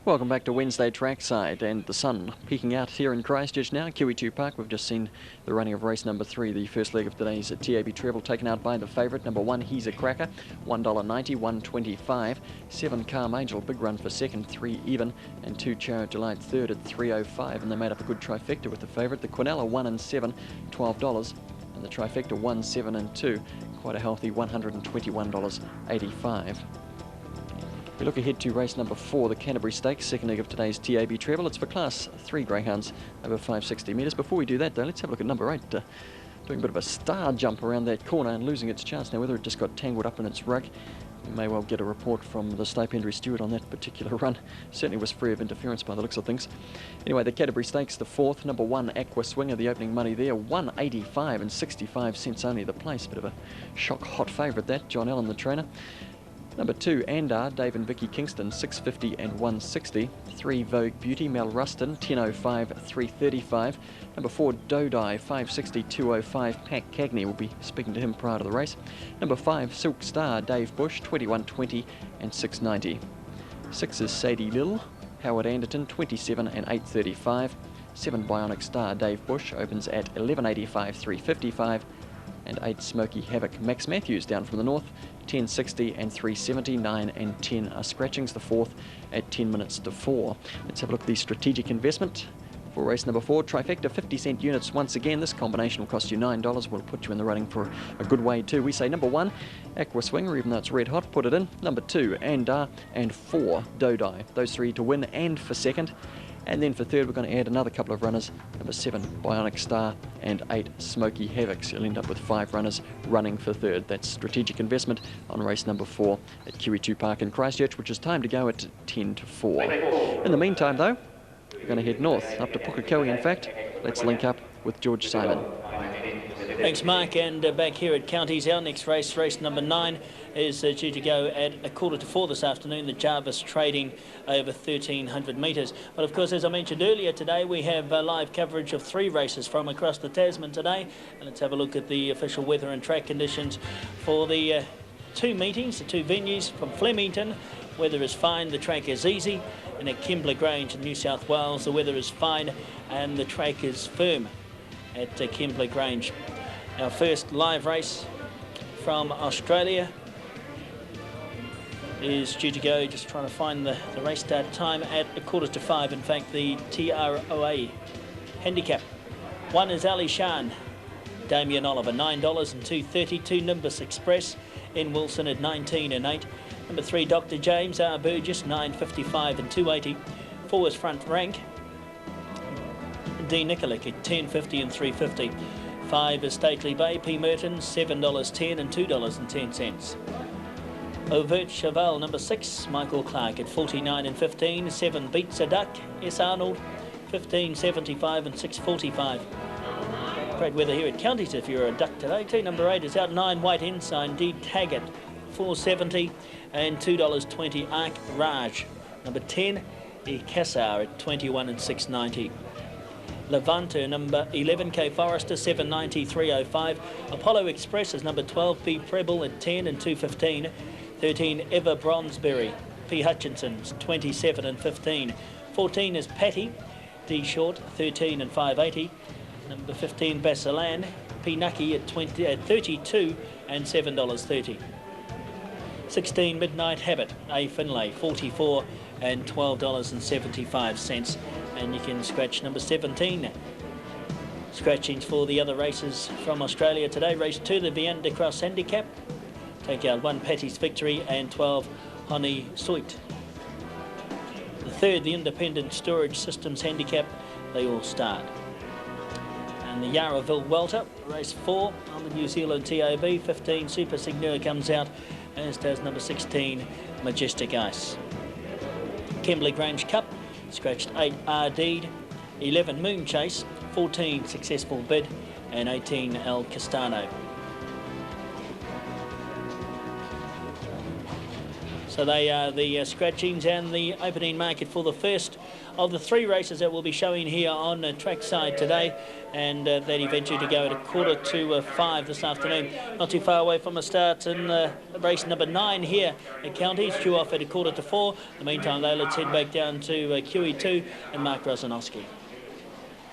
Welcome back to Wednesday Trackside, and the sun peeking out here in Christchurch now. QE2 Park, we've just seen the running of race number 3, the first leg of today's TAB Treble, taken out by the favourite, number 1, He's a Cracker, $1.90, $1.25. 7 Calm Angel, big run for second, 3 even, and 2 Chariot Delight third at $3.05, and they made up a good trifecta with the favourite. The Quinella 1 and 7, $12, and the trifecta 1, 7 and 2, quite a healthy $121.85. We look ahead to race number 4, the Canterbury Stakes, second leg of today's TAB Treble. It's for Class 3 greyhounds over 560 metres. Before we do that, though, let's have a look at number 8, doing a bit of a star jump around that corner and losing its chance. Now, whether it just got tangled up in its rug, we may well get a report from the Stoke Henry Stewart on that particular run. Certainly was free of interference by the looks of things. Anyway, the Canterbury Stakes, the 4th, number 1, Aqua Swinger, the opening money there, $1.85 and 65 cents only the place. Bit of a shock hot favourite that, John Allen, the trainer. Number 2, Andar, Dave and Vicky Kingston, $6.50 and $1.60. 3, Vogue Beauty, Mel Ruston, $10.05, $3.35. Number 4, Dodai, $5.60, $2.05. Pat Cagney, will be speaking to him prior to the race. Number 5, Silk Star, Dave Bush, $21.20 and $6.90. 6 is Sadie Lill, Howard Anderton, $27 and $8.35. 7, Bionic Star, Dave Bush, opens at $11.85, $3.55. And 8, Smoky Havoc, Max Matthews, down from the north, $10.60 and $3.70. 9 and 10 are scratchings, the 4th at 10 minutes to 4. Let's have a look at the strategic investment for race number 4. Trifecta 50-cent units once again. This combination will cost you $9. Will put you in the running for a good way too. We say number 1, Aqua Swinger, even though it's red hot, put it in. Number 2, Andar, and 4, Dodai. Those 3 to win and for second. And then for third, we're going to add another couple of runners. Number 7, Bionic Star, and 8, Smoky Havoc. So you'll end up with 5 runners running for third. That's strategic investment on race number 4 at QE2 Park in Christchurch, which is time to go at 10 to 4. In the meantime, though, we're going to head north, up to Pukekohe, in fact. Let's link up with George Simon. Thanks, Mark, and back here at Counties, our next race, race number 9, is due to go at 3:45 this afternoon, the Jarvis Trading over 1,300 metres. But of course, as I mentioned earlier today, we have live coverage of 3 races from across the Tasman today. And let's have a look at the official weather and track conditions for the 2 meetings, the 2 venues. From Flemington, weather is fine, the track is easy. And at Kembla Grange in New South Wales, the weather is fine and the track is firm at Kembla Grange. Our first live race from Australia is due to go, just trying to find the race start time, at 4:45. In fact, the TROA handicap. 1 is Ali Shan, Damien Oliver, $9 and $2.32. Nimbus Express in Wilson at 19 and 8. Number 3, Dr. James R. Burgess, $9.55 and $2.80. 4 is Front Rank, D. Nikolic at $10.50 and $3.50. 5 is Stately Bay, P. Merton, $7.10 and $2.10. Overt Cheval, number 6, Michael Clark at $49 and $15. 7 Beats a Duck, S. Arnold, $15.75 and $6.45. Great weather here at Counties if you're a duck today too. Number 8 is out 9, White Ensign, D. Taggart, $4.70 and $2.20. Arc Raj. Number 10, E. Cassar at $21 and $6.90. Levante, number 11, K. Forrester, $7.90, $3.05. Apollo Express is number 12, P. Preble at $10 and $2.15. 13, Ever Bronsbury, P. Hutchinson's, $27 and $15. 14 is Patty, D. Short, $13 and $5.80. Number 15, Basilan, P. Nucky at $32 and $7.30. 16, Midnight Habit, A. Finlay, $44 and $12.75. And you can scratch number 17. Scratchings for the other races from Australia today. Race 2, the Vianda Cross Handicap. Take out 1, Patty's Victory, and 12, Honey Soit. The 3rd, the Independent Storage Systems Handicap. They all start. And the Yarraville Welter, race 4 on the New Zealand TAB. 15, Super Signor comes out, as does number 16, Majestic Ice. Kembla Grange Cup, scratched 8, Ardeed. 11, Moon Chase. 14, Successful Bid, and 18, El Castano. So they are the scratchings and the opening market for the first of the 3 races that we'll be showing here on trackside today, and that event due to go at 4:45 this afternoon. Not too far away from a start in race number 9 here at Counties, due off at 4:45. In the meantime, though, let's head back down to QE2 and Mark Rosanowski.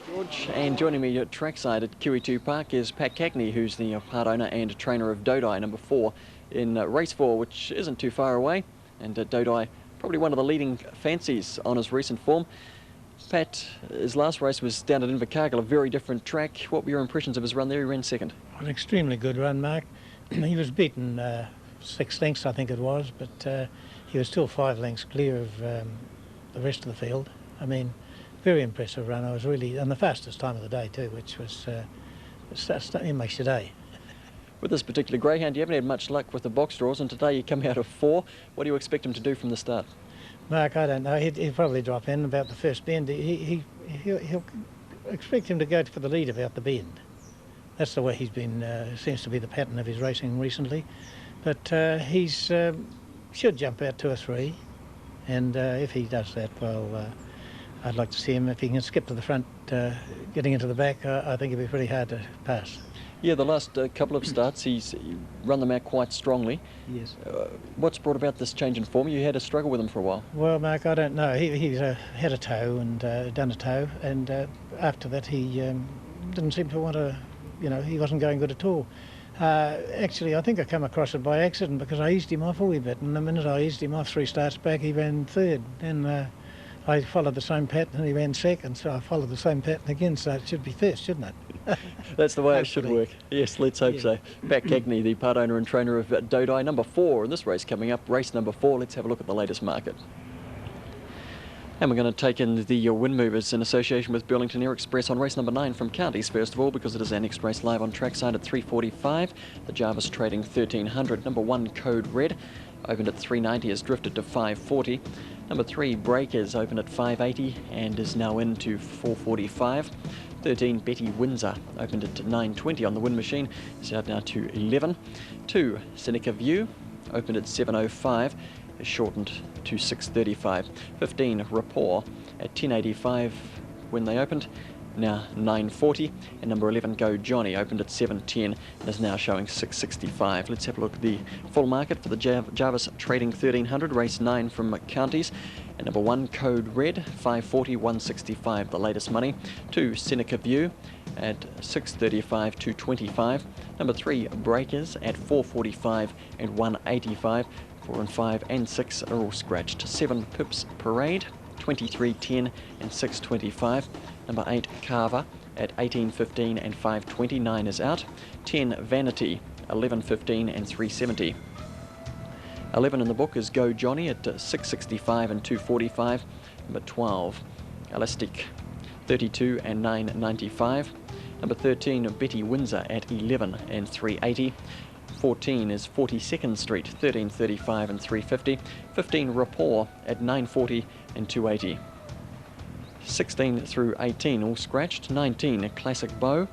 George, and joining me at trackside at QE2 Park is Pat Cagney, who's the part owner and trainer of Dodai, number 4 in race 4, which isn't too far away. And Dodai, probably one of the leading fancies on his recent form. Pat, his last race was down at Invercargill, a very different track. What were your impressions of his run there? He ran second. An extremely good run, Mark. He was beaten 6 lengths, I think it was, but he was still 5 lengths clear of the rest of the field. I mean, very impressive run. I was really, and the fastest time of the day too, which was, it makes your day. With this particular greyhound, you haven't had much luck with the box draws, and today you come out of 4. What do you expect him to do from the start? Mark, I don't know. He'll probably drop in about the first bend. He'll expect him to go for the lead about the bend. That's the way he's been, seems to be the pattern of his racing recently. But he's should jump out 2 or 3, and if he does that, well, I'd like to see him, if he can skip to the front, getting into the back, I think it'd be pretty hard to pass. Yeah, the last couple of starts, he's run them out quite strongly. Yes. What's brought about this change in form? You had a struggle with him for a while. Well, Mark, I don't know. He's had a toe and done a toe, and after that he didn't seem to want to, he wasn't going good at all. Actually, I think I come across it by accident because I eased him off a wee bit, and the minute I eased him off 3 starts back, he ran 3rd. Then I followed the same pattern and he ran 2nd, so I followed the same pattern again, so it should be 1st, shouldn't it? That's the way it should work. Yes, let's hope so. Pat Cagney, the part owner and trainer of Dodai, number 4 in this race coming up, race number 4. Let's have a look at the latest market. And we're going to take in the Wind Movers in association with Burlington Air Express on race number 9 from Counties, first of all, because it is our next race live on trackside at 3:45. The Jarvis trading 1300. Number 1, Code Red, opened at 390, has drifted to 540. Number 3, Breakers, opened at 580 and is now into 445. 13, Betty Windsor, opened at 920 on the Wind Machine, is out now to 11. 2, Seneca View, opened at 705, is shortened to 635. 15, Rapport, at 1085 when they opened, now 940. And number 11, Go Johnny, opened at 710 and is now showing 665. Let's have a look at the full market for the Jarvis Trading 1300, race 9 from Counties. And number 1, Code Red, 540, 165, the latest money. 2, Seneca View at 635, 225. Number 3, Breakers at 445 and 185. 4 and 5 and 6 are all scratched. 7, Pips Parade, 23.10 and 625. Number 8, Carver at 18.15 and 529 is out. 10, Vanity, 11.15 and 370. 11 in the book is Go Johnny at 665 and 245. Number 12, Elastic, 32 and 995. Number 13, Betty Windsor at 11 and 380. 14 is 42nd Street, 1335 and 350. 15, Rapport at 940 and 280. 16 through 18 all scratched. 19, Classic Bow,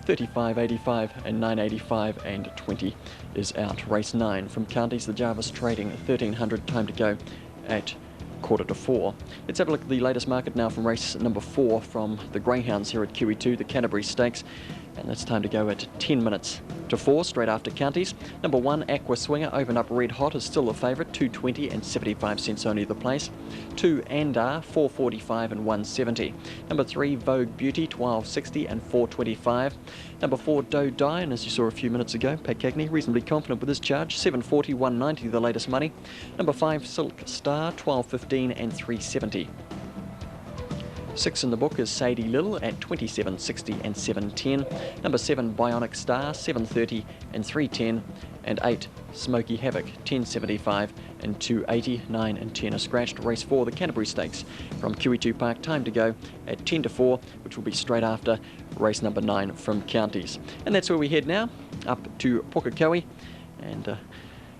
35.85 and 9.85 and 20 is out. Race 9 from Counties, the Jarvis Trading 1300, time to go at 3:45. Let's have a look at the latest market now from race number 4 from the Greyhounds here at QE2, the Canterbury Stakes. And it's time to go at 10 minutes to 4, straight after Counties. Number 1, Aqua Swinger, opened up red hot, is still the favourite, 220 and 75 cents only the place. 2, Andar, 445 and 170. Number 3, Vogue Beauty, 1260 and 425. Number 4, Dodai, and as you saw a few minutes ago, Pat Cagney reasonably confident with his charge, 740, 190 the latest money. Number 5, Silk Star, 1215 and 370. 6 in the book is Sadie Little at 27.60 and 710. Number 7, Bionic Star, 730 and 310. And 8, Smoky Havoc, 10.75 and 280. 9 and 10 are scratched. Race 4, the Canterbury Stakes from QE2 Park, time to go at 10 to 4, which will be straight after race number 9 from Counties. And that's where we head now, up to Pukekohe. And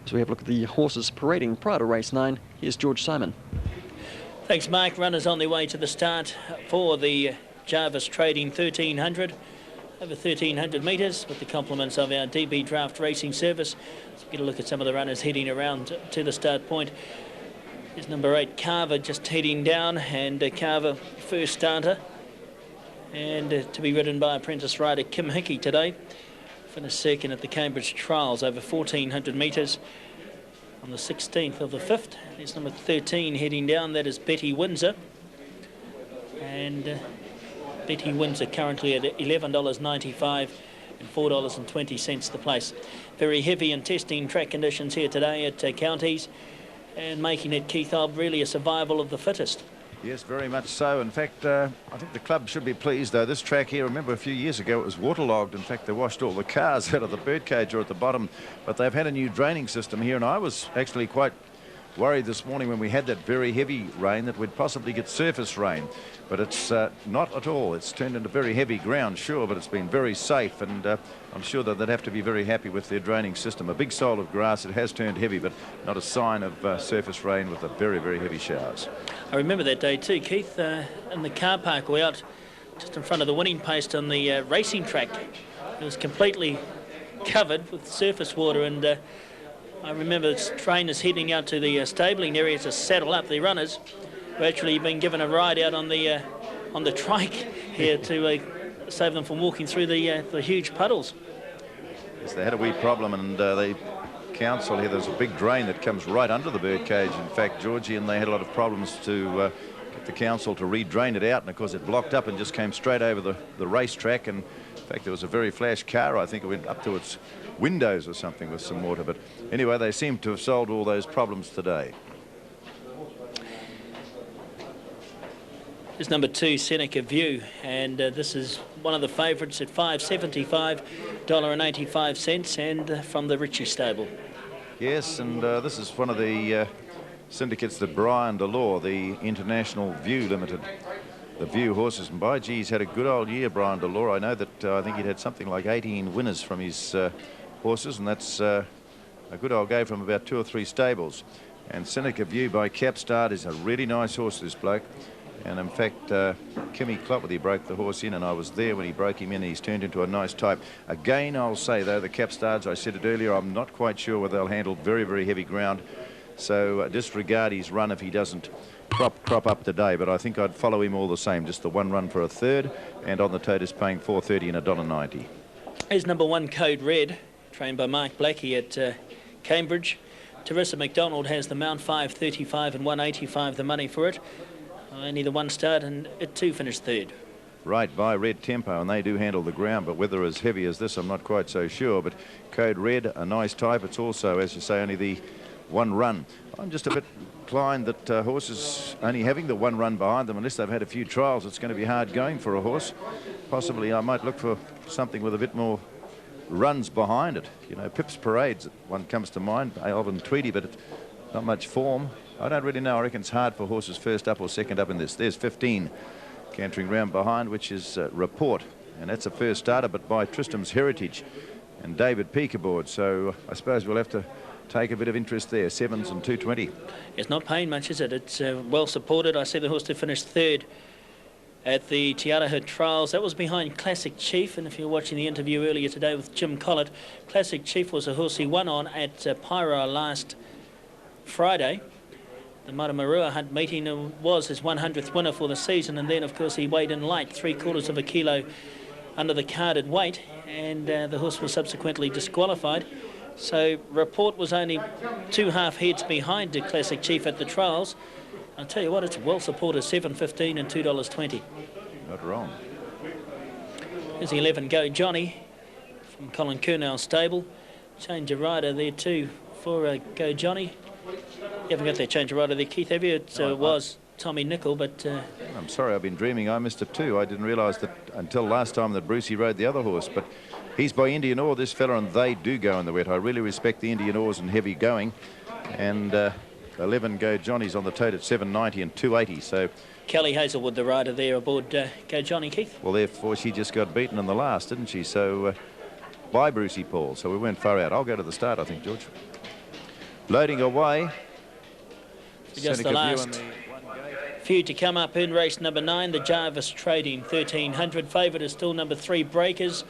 as we have a look at the horses parading prior to race 9, here's George Simon. Thanks, Mark. Runners on their way to the start for the Jarvis Trading 1300. Over 1,300 metres with the compliments of our DB Draft Racing Service. So get a look at some of the runners heading around to the start point. Here's number 8, Carver, just heading down, and Carver, first starter. And to be ridden by apprentice rider Kim Hickey today. Finished second at the Cambridge Trials over 1,400 metres on the 16th of the 5th. There's number 13 heading down, that is Betty Windsor. And Betty Windsor currently at $11.95 and $4.20 the place. Very heavy and testing track conditions here today at Counties, and making it, Keith Obb, really a survival of the fittest. Yes, very much so. In fact, I think the club should be pleased, though. This track here, remember a few years ago, it was waterlogged. In fact, they washed all the cars out of the birdcage or at the bottom. But they've had a new draining system here, and I was actually quite worried this morning when we had that very heavy rain that we'd possibly get surface rain. But it's not at all. It's turned into very heavy ground, sure, but it's been very safe, and I'm sure that they'd have to be very happy with their draining system. A big sole of grass, it has turned heavy, but not a sign of surface rain with the very, very heavy showers. I remember that day too, Keith, in the car park way out just in front of the winning post on the racing track. It was completely covered with surface water, and I remember trainers heading out to the stabling area to saddle up the runners, who actually been given a ride out on the trike here to save them from walking through the huge puddles. Yes, they had a wee problem, and the council here, there's a big drain that comes right under the birdcage, in fact, Georgie, and they had a lot of problems to get the council to re-drain it out, and of course it blocked up and just came straight over the racetrack, and in fact there was a very flash car, I think it went up to its windows or something with some water, but anyway, they seem to have solved all those problems today. Is number 2, Seneca View, and this is one of the favourites at $5.75.85, and from the Ritchie stable. Yes, and this is one of the syndicates that Brian Delore, the International View Limited, the View horses, and by geez, had a good old year, Brian Delore. I know that I think he'd had something like 18 winners from his horses, and that's a good old go from about 2 or 3 stables. And Seneca View by Capstart is a really nice horse, this bloke. And in fact, Kimmy Clotworthy broke the horse in, and I was there when he broke him in. He's turned into a nice type. Again, I'll say, though, the Capstards, I said it earlier, I'm not quite sure whether they'll handle very, very heavy ground. So disregard his run if he doesn't crop up today. But I think I'd follow him all the same. Just the 1 run for a third, and on the tote is paying $4.30 and $1.90. Here's number 1, Code Red, trained by Mark Blackie at Cambridge. Teresa McDonald has the mount, $5.35 and $1.85 the money for it. Only the 1 start, and it too finished third. Right by Red Tempo, and they do handle the ground, but whether as heavy as this, I'm not quite so sure. But Code Red, a nice type. It's also, as you say, only the 1 run. I'm just a bit inclined that horses only having the 1 run behind them, unless they've had a few trials, it's going to be hard going for a horse. Possibly I might look for something with a bit more runs behind it. You know, Pips Parades, one comes to mind, Alvin Tweedy, but it's not much form. I don't really know. I reckon it's hard for horses first up or second up in this. There's 15 cantering round behind, which is Report, and that's a first starter, but by Tristram's Heritage and David Peak aboard. So I suppose we'll have to take a bit of interest there. 7s and 2.20. It's not paying much, is it? It's well supported. I see the horse to finish third at the Te Araha Trials. That was behind Classic Chief, and if you're watching the interview earlier today with Jim Collett, Classic Chief was a horse he won on at Pyro last Friday. The Maramarua Hunt meeting was his 100th winner for the season, and then of course he weighed in light, 3/4 of a kilo under the carded weight, and the horse was subsequently disqualified. So Report was only 2 half heads behind the Classic Chief at the trials. I'll tell you what, it's well supported, $7.15 and $2.20. Not wrong. There's 11 Go Johnny from Colin Kernell's stable. Change of rider there too for Go Johnny. You haven't got that change of rider there, Keith, have you? It was Tommy Nicol, but... I'm sorry, I've been dreaming. I missed it too. I didn't realise that until last time that Brucey rode the other horse, but he's by Indian Ore, this fella, and they do go in the wet. I really respect the Indian Ores and heavy going, and 11 Go Johnny's on the tote at $7.90 and $2.80, so... Kelly Hazelwood, the rider there aboard Go Johnny, Keith. Well, therefore, she just got beaten in the last, didn't she? So, by Brucey Paul, so we went far out. I'll go to the start, I think, George. Loading away. Just the last few to come up in race number 9, the Jarvis Trading 1300. Favourite is still number 3, Breakers,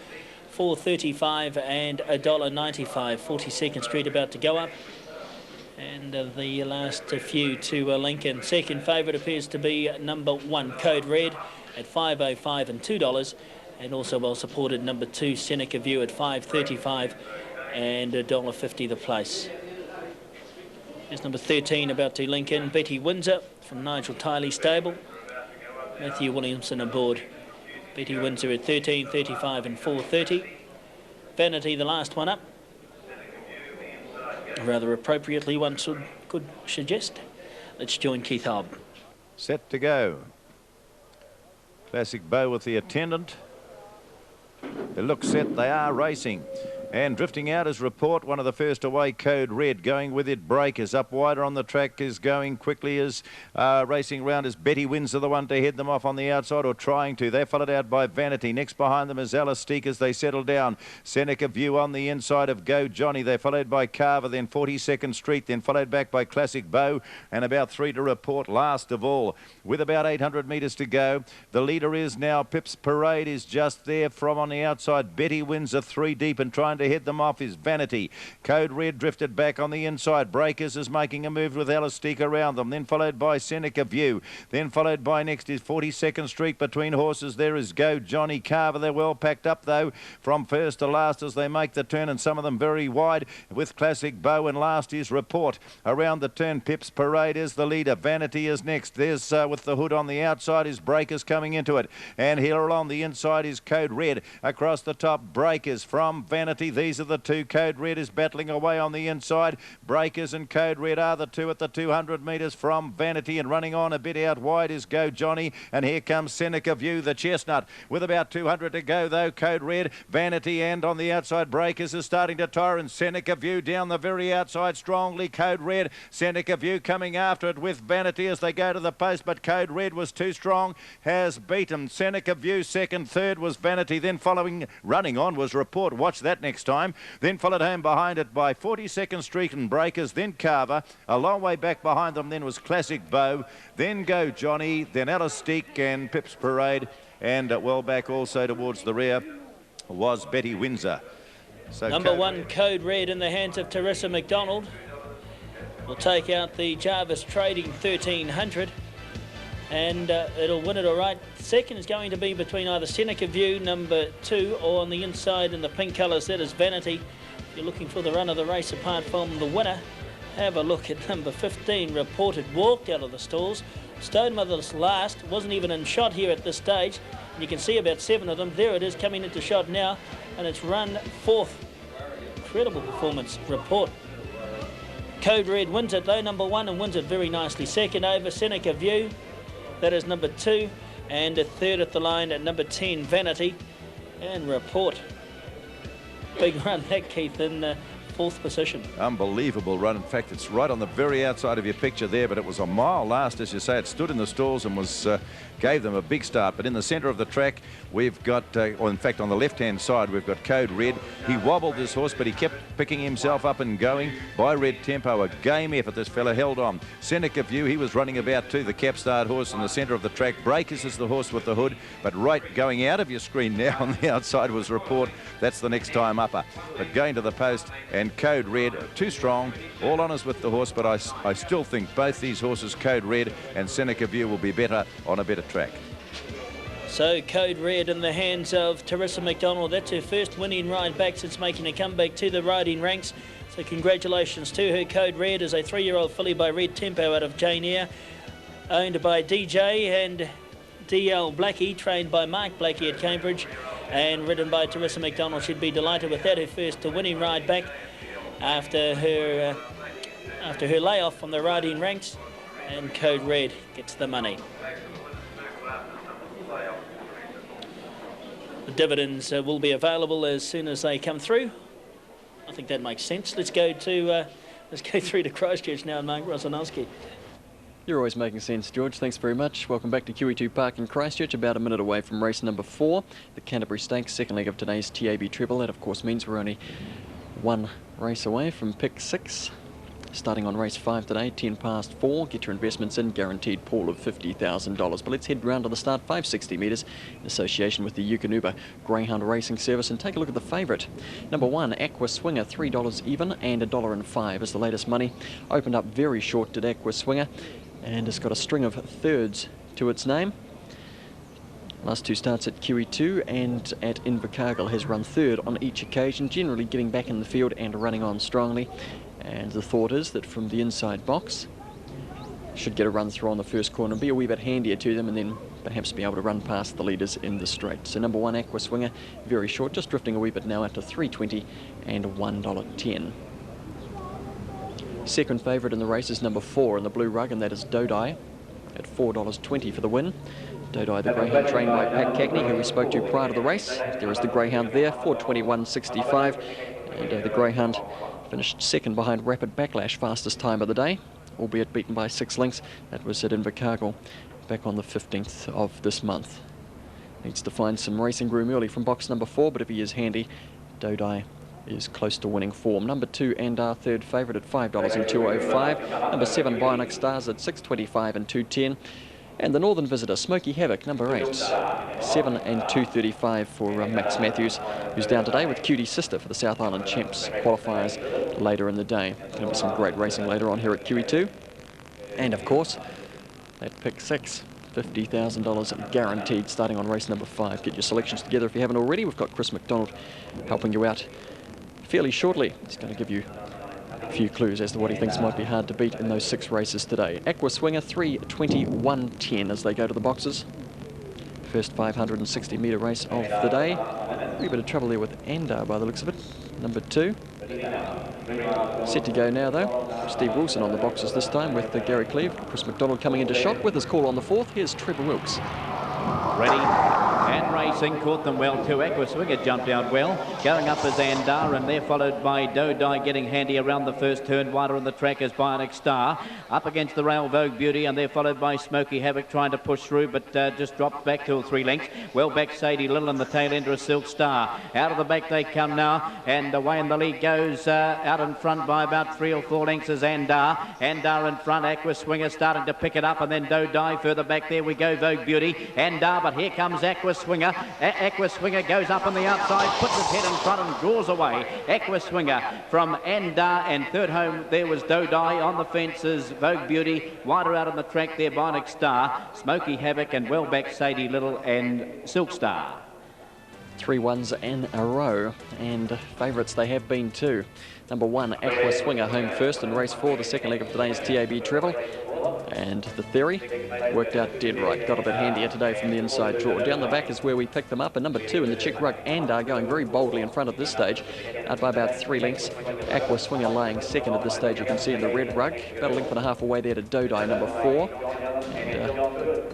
$4.35 and $1.95. 42nd Street about to go up. And the last few to Lincoln. Second favourite appears to be number 1, Code Red, at $5.05 and $2. And also well supported number 2, Seneca View, at $5.35 and $1.50 the place. Here's number 13 about to Lincoln, Betty Windsor from Nigel Tiley stable. Matthew Williamson aboard. Betty Windsor at $13.35 and $4.30. Vanity, the last one up. Rather appropriately, one could suggest. Let's join Keith Hobb. Set to go. Classic Bow with the attendant. They look set, they are racing. And drifting out is Report, one of the first away, Code Red. Going with it, Breakers. Up wider on the track is going quickly as racing round as Betty Windsor, the one to head them off on the outside, or trying to. They're followed out by Vanity. Next behind them is Elastique as they settle down. Seneca View on the inside of Go Johnny. They're followed by Carver, then 42nd Street, then followed back by Classic Bow, and about 3 to Report last of all. With about 800 metres to go, the leader is now Pips Parade, is just there from on the outside. Betty Windsor 3 deep and trying to head them off is Vanity. Code Red drifted back on the inside. Breakers is making a move with Elastique around them, then followed by Seneca View, then followed by next is 42nd Street. Between horses there is Go Johnny. Carver, they're well packed up though from first to last as they make the turn, and some of them very wide with Classic Bow, and last is Report. Around the turn, Pips Parade is the leader. Vanity is next. There's with the hood on the outside is Breakers coming into it, and here along the inside is Code Red. Across the top, Breakers from Vanity. These are the two. Code Red is battling away on the inside. Breakers and Code Red are the two at the 200 metres from Vanity, and running on a bit out wide is Go Johnny, and here comes Seneca View, the chestnut, with about 200 to go though. Code Red, Vanity, and on the outside Breakers is starting to tire, and Seneca View down the very outside strongly. Code Red, Seneca View coming after it with Vanity as they go to the post, but Code Red was too strong, has beaten Seneca View. Second, third was Vanity, then following, running on was Report. Watch that next time. Then followed home behind it by 42nd Street and Breakers, then Carver. A long way back behind them then was Classic Bow, then Go Johnny, then Elastique and Pips Parade, and well back also towards the rear was Betty Windsor. So number 1, Code Red, in the hands of Teresa McDonald. Will take out the Jarvis Trading 1300. And it'll win it all right. Second is going to be between either Seneca View, number 2, or on the inside in the pink colours, that is Vanity. If you're looking for the run of the race apart from the winner, have a look at number 15, Reported. Walked out of the stalls. Stone Mother's last, wasn't even in shot here at this stage. And you can see about 7 of them. There it is, coming into shot now, and it's run 4th. Incredible performance, Report. Code Red wins it though, number 1, and wins it very nicely. Second over, Seneca View. That is number 2, and a third at the line at number 10, Vanity, and Report. Big run that, Keith, in 4th position. Unbelievable run. In fact, it's right on the very outside of your picture there, but it was a mile last, as you say. It stood in the stalls and was gave them a big start. But in the centre of the track, we've got, or in fact on the left-hand side, we've got Code Red. He wobbled this horse, but he kept picking himself up and going by Red Tempo. A game effort, this fella held on. Seneca View, he was running about too, the Capstart horse in the centre of the track. Breakers is the horse with the hood, but right going out of your screen now on the outside was Report. That's the next time upper. But going to the post, and Code Red, too strong. All honours with the horse, but I still think both these horses, Code Red and Seneca View, will be better on a better track. So Code Red in the hands of Teresa McDonald. That's her first winning ride back since making a comeback to the riding ranks. So congratulations to her. Code Red is a 3-year-old filly by Red Tempo out of Jane Eyre, owned by DJ and DL Blackie, trained by Mark Blackie at Cambridge, and ridden by Teresa McDonald. She'd be delighted with that, her first winning ride back after her layoff from the riding ranks, and Code Red gets the money. The dividends will be available as soon as they come through. I think that makes sense. Let's go through to Christchurch now, and Mark Rosanowski. You're always making sense, George. Thanks very much. Welcome back to QE2 Park in Christchurch, about a minute away from race number 4, the Canterbury Stakes, second leg of today's TAB Treble. That, of course, means we're only one race away from pick 6. Starting on race 5 today, 10 past 4. Get your investments in, guaranteed pool of $50,000. But let's head round to the start, 560 metres, in association with the Eukanuba Greyhound Racing Service, and take a look at the favourite. Number 1, Aqua Swinger, $3 even, and $1.05 is the latest money. Opened up very short, did Aqua Swinger, and it's got a string of thirds to its name. Last 2 starts at QE2 and at Invercargill has run third on each occasion, generally getting back in the field and running on strongly. And the thought is that from the inside box, should get a run through on the first corner, be a wee bit handier to them, and then perhaps be able to run past the leaders in the straight. So number 1, Aqua Swinger, very short, just drifting a wee bit now out to $3.20 and $1.10. Second favourite in the race is number 4 in the blue rug, and that is Dodai at $4.20 for the win. Dodai, the greyhound trained by Pat Cagney, who we spoke to prior to the race. There is the greyhound there, 4:21.65, and the greyhound finished second behind Rapid Backlash, fastest time of the day, albeit beaten by 6 lengths. That was at Invercargill back on the 15th of this month. Needs to find some racing room early from box number 4, but if he is handy, Dodai is close to winning form. Number 2, and our third favourite at $5 and $2.05. Number 7, Bionic Stars at $6.25 and $2.10. And the Northern Visitor, Smoky Havoc, number 8, $7 and $2.35 for Max Matthews, who's down today with Cutie Sister for the South Island Champs qualifiers later in the day. Going to be some great racing later on here at QE2. And of course, that pick 6, $50,000 guaranteed starting on race number 5. Get your selections together if you haven't already. We've got Chris McDonald helping you out fairly shortly. He's going to give you a few clues as to what he thinks might be hard to beat in those 6 races today. Aqua Swinger, 3:21.10 as they go to the boxes. First 560 metre race of the day. A wee bit of trouble there with Andar by the looks of it. Number 2. Set to go now though. Steve Wilson on the boxes this time with Gary Cleve. Chris McDonald coming into shot with his call on the 4th. Here's Trevor Wilkes. Ready and racing, caught them well too. Aqua Swinger jumped out well. Going up is Andar, and they're followed by Dodai, getting handy around the first turn. Wider on the track is Bionic Star. Up against the rail, Vogue Beauty, and they're followed by Smoky Havoc, trying to push through, but just dropped back 2 or 3 lengths. Well back Sadie Little, and the tail ender is Silk Star. Out of the back they come now, and away in the lead goes out in front by about 3 or 4 lengths is Andar. Andar in front, Aqua Swinger starting to pick it up, and then Dodai further back. There we go, Vogue Beauty. Andar, but here comes Aqua Swinger. Aqua Swinger goes up on the outside, puts his head in front and draws away. Aqua Swinger from Andar, and third home there was Dodai. On the fences, Vogue Beauty. Wider out on the track there, Bionic Star, Smoky Havoc, and well back Sadie Little and Silk Star. 3 ones in a row, and favourites they have been too. Number 1, Aqua Swinger, home first in race 4, the second leg of today's TAB Treble. And the theory worked out dead right. Got a bit handier today from the inside draw. Down the back is where we picked them up. And number 2 in the check rug, Andar, going very boldly in front at this stage, out by about 3 lengths. Aqua Swinger laying second at this stage, you can see in the red rug. About a length and a half away there to Dodai, number 4.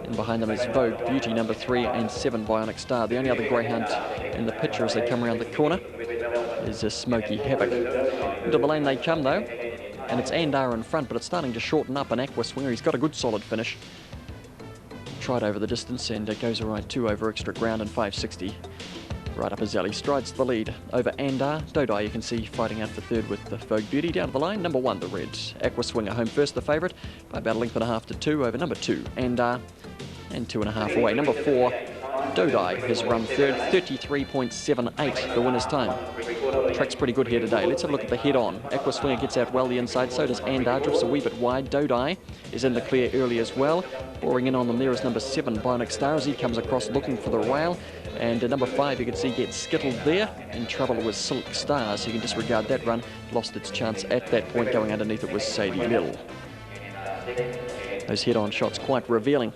And behind them is Vogue Beauty, number 3, and 7, Bionic Star. The only other greyhound in the picture as they come around the corner is a Smoky Havoc. Into the lane they come though. And it's Andar in front, but it's starting to shorten up. And Aqua Swinger, he's got a good solid finish. Tried over the distance, and it goes all right 2 over extra ground and 560. Right up his alley, strides the lead over Andar. Dodai, you can see, fighting out for third with the Vogue Beauty. Down to the line, number 1, the red. Aqua Swinger, home first, the favourite, by about a length and a half to 2 over number 2, Andar, and 2.5 away. Number 4, Dodai has run third, 33.78, the winner's time. Track's pretty good here today. Let's have a look at the head-on. Aqua Swinger gets out well the inside, so does Andar, drifts a wee bit wide. Dodai is in the clear early as well. Boring in on them there is number 7, Bionic Star, as he comes across looking for the rail. And number 5, you can see, gets skittled there. In trouble with Silk Star, so you can disregard that run. Lost its chance at that point. Going underneath it was Sadie Little. Those head-on shots quite revealing,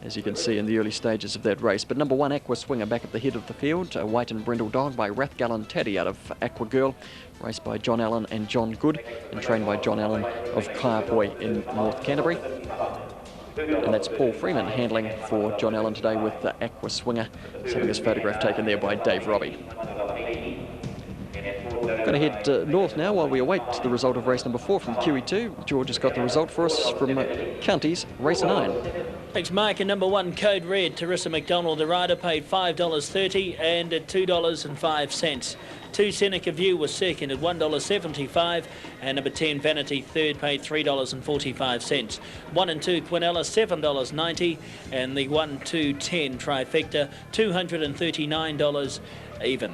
as you can see in the early stages of that race. But number 1, Aqua Swinger, back at the head of the field. A white and brindle dog by Rathgullen Taddy out of Aqua Girl, raced by John Allen and John Good, and trained by John Allen of Kaiapoi in North Canterbury. And that's Paul Freeman handling for John Allen today with the Aqua Swinger. He's having his photograph taken there by Dave Robbie. Going to going to head north now while we await the result of race number 4 from QE2. George has got the result for us from Counties, race 9. Thanks, Mike. And number 1, Code Red, Teresa McDonald, the rider, paid $5.30 and at $2.05. 2, Seneca View was second at $1.75, and number 10, Vanity, third, paid $3.45. 1 and 2, Quinella, $7.90, and the 1, 2, 10 trifecta, $239 even.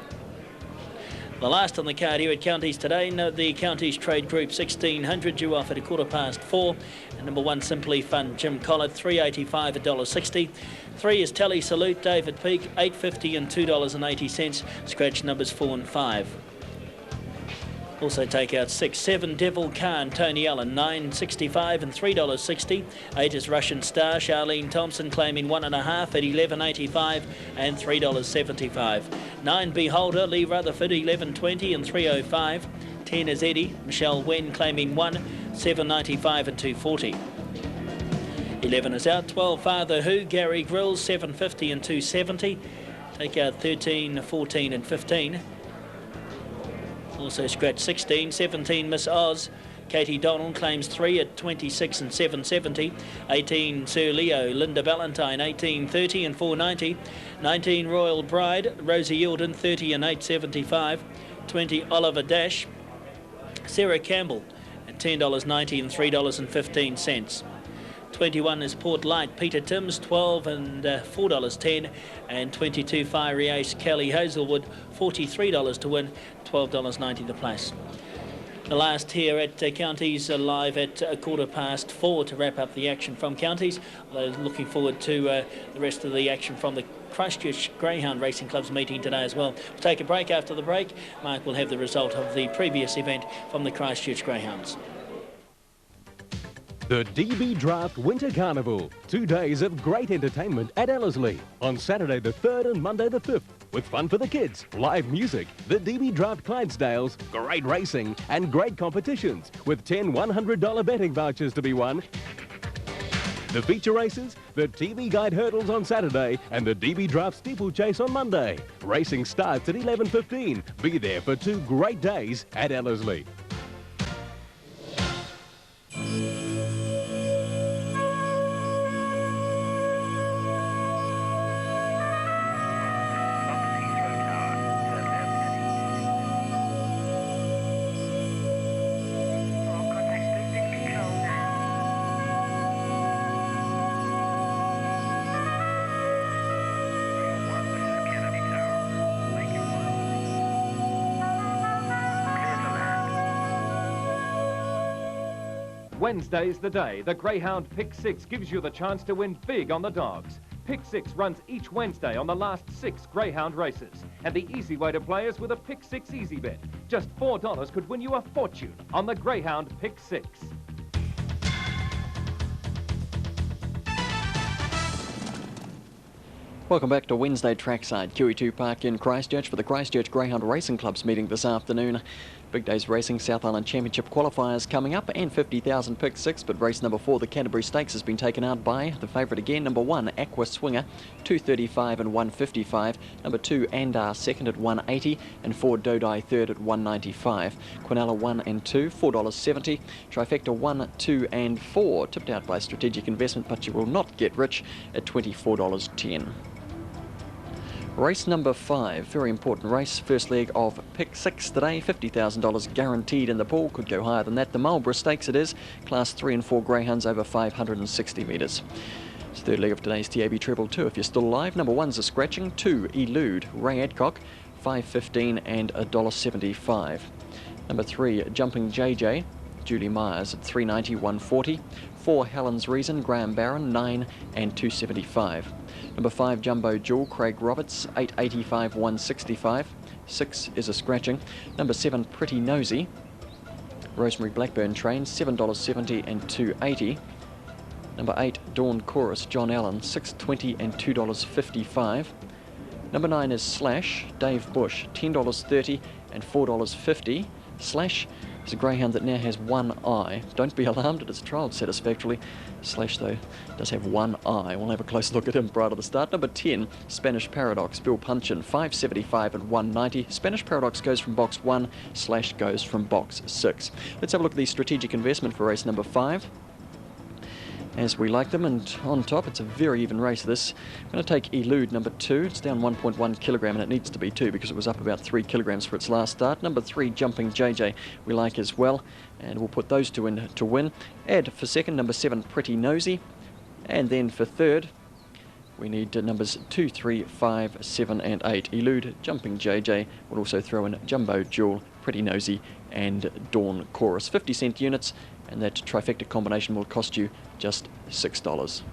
The last on the card here at Counties today, the Counties Trade Group 1600 due off at 4:15, and number 1, Simply Fun, Jim Collett, $3.85 at $1.60. 3 is Tele Salute, David Peake, $8.50 and $2.80. Scratch numbers 4 and 5. Also take out 6, 7, Devil Khan, Tony Allen, $9.65 and $3.60. 8 is Russian Star, Charlene Thompson, claiming 1.5 at $11.85 and $3.75. 9, Beholder, Lee Rutherford, $11.20 and $3.05. 10 is Eddie, Michelle Wen, claiming 1, $7.95 and $2.40. 11 is out. 12, Father Who, Gary Grills, $7.50 and $2.70. Take out 13, 14 and 15. Also scratch 16, 17, Miss Oz. Katie Donald claims 3 at 26 and $7.70. 18, Sir Leo, Linda Valentine, $18.30 and $4.90. 19, Royal Bride, Rosie Yilden, $30 and $8.75. 20, Oliver Dash, Sarah Campbell at $10.90 and $3.15. 21 is Port Light, Peter Timms, $12 and $4.10, and 22, Fiery Ace, Kelly Hazelwood, $43 to win, $12.90 the place. The last here at Counties, live at 4:15 to wrap up the action from Counties. Although looking forward to the rest of the action from the Christchurch Greyhound Racing Club's meeting today as well. We'll take a break. After the break, Mark will have the result of the previous event from the Christchurch Greyhounds. The DB Draft Winter Carnival. 2 days of great entertainment at Ellerslie on Saturday the 3rd and Monday the 5th. With fun for the kids, live music, the DB Draft Clydesdales, great racing and great competitions with 10 $100 betting vouchers to be won. The feature races, the TV Guide Hurdles on Saturday and the DB Draft Steeplechase on Monday. Racing starts at 11:15. Be there for 2 great days at Ellerslie. Wednesday's the day. The Greyhound Pick 6 gives you the chance to win big on the dogs. Pick 6 runs each Wednesday on the last 6 Greyhound races. And the easy way to play is with a Pick 6 easy bet. Just $4 could win you a fortune on the Greyhound Pick 6. Welcome back to Wednesday Trackside, QE2 Park in Christchurch for the Christchurch Greyhound Racing Club's meeting this afternoon. Big Days Racing South Island Championship qualifiers coming up and 50,000 pick 6, but race number 4, the Canterbury Stakes, has been taken out by the favourite again, number 1, Aqua Swinger, $2.35 and $1.55. Number 2, Andar, second at $1.80, and 4, Dodai, third at $1.95. Quinella 1 and 2, $4.70. Trifecta 1, 2 and 4, tipped out by Strategic Investment, but you will not get rich at $24.10. Race number 5, very important race. First leg of Pick 6 today, $50,000 guaranteed in the pool. Could go higher than that. The Marlborough Stakes it is. Class 3 and 4 greyhounds over 560 metres. It's third leg of today's TAB Treble 2 if you're still alive. Number 1's a scratching. 2, Elude, Ray Adcock, $5.15 and $1.75. Number 3, Jumping JJ, Julie Myers at $3.90, $1.40. 4, Helen's Reason, Graham Barron, $9 and $2.75. Number 5, Jumbo Jewel, Craig Roberts, $8.85, $1.65. 6 is a scratching. Number 7, Pretty Nosy, Rosemary Blackburn Train, $7.70 and $2.80. Number 8, Dawn Chorus, John Allen, $6.20 and $2.55. Number 9 is Slash, Dave Bush, $10.30 and $4.50. Slash It's a greyhound that now has one eye. Don't be alarmed, it has trialled satisfactorily. Slash, though, does have one eye. We'll have a close look at him prior to the start. Number 10, Spanish Paradox, Bill Punchin, 575 and 190. Spanish Paradox goes from box 1, Slash goes from box 6. Let's have a look at the strategic investment for race number 5. As we like them, and on top it's a very even race this. I'm going to take Elude number 2. It's down 1.1 kilogram and it needs to be 2 because it was up about 3 kilograms for its last start. Number 3, Jumping JJ, we like as well, and we'll put those two in to win. Add for second number 7, Pretty Nosy, and then for third we need numbers 2, 3, 5, 7 and 8. Elude, Jumping JJ, we'll also throw in Jumbo Jewel, Pretty Nosy and Dawn Chorus. 50-cent units, and that trifecta combination will cost you just $6.